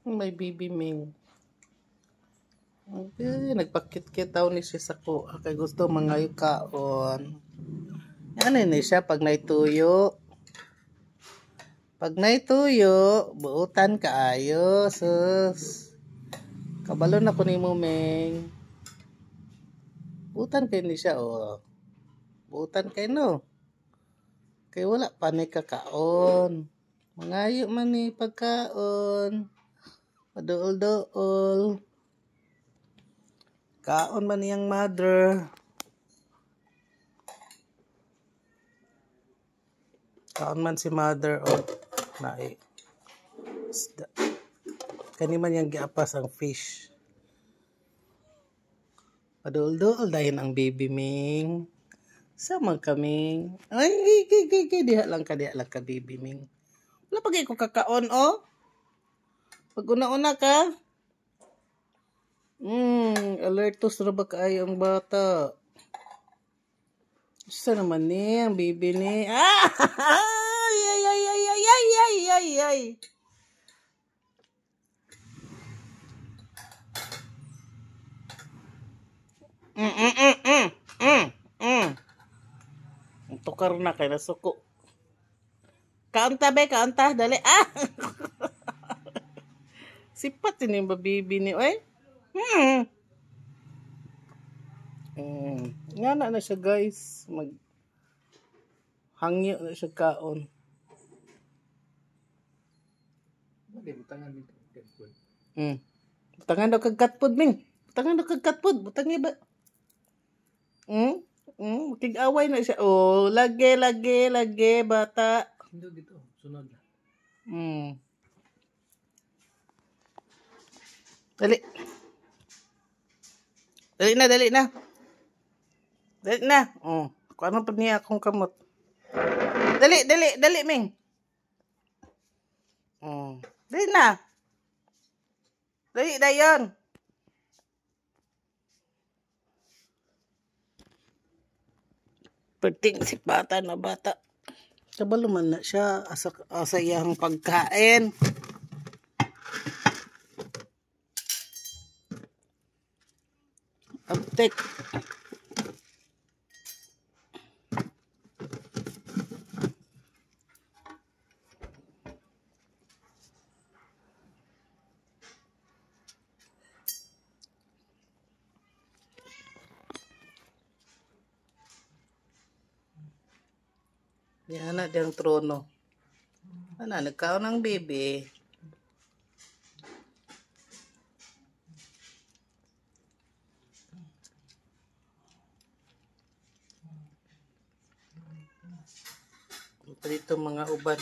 May bibi Ming. Okay, nagpakit-kit daw ni siya sa ko. Kay gusto mangayo kaon. Ano ni siya pag naituyo? Pag naituyo, buutan kaayo, sus. Kabalo na ko ni mo, Ming. Buutan kay ni siya, oh. Buutan kay no. Kay wala pa ni kakaon. Mangayo man ni pagkaon. Maduol-duol. Kaon man niyang mother. Kaon man si mother o nae. Kani man yang giapas ang fish. Maduol-duol dahil ang baby Ming. Sama kaming. Ay, diha lang ka baby Ming. Wala pag ko kakaon oh. Pag una-una ka. Alertos na ba kayo ang bata? Isa naman ni ang baby ni. Ay. Tukar na kay nasuko. Kaunta be, kaunta dali. Sipat ini ba baby ni oy? Nga na siya guys. Hangyo na siya kaon. Butangan dito katpod. Butangan daw kag katpod Ming. Butangan daw kag katpod. Butangi ba? Tig-away na siya. Oh, lagi bata. Hindi dito, sunod na. Dali. Dali na. Oh, ano pa niya akong kamot. Dali, Ming. Dali na. Dali na yun. Perting si bata na bata. Kabalo man na siya. Asa iyang pagkain. Uptek. Yan na diyang trono. Nagkaon ng baby. Dito mga uban.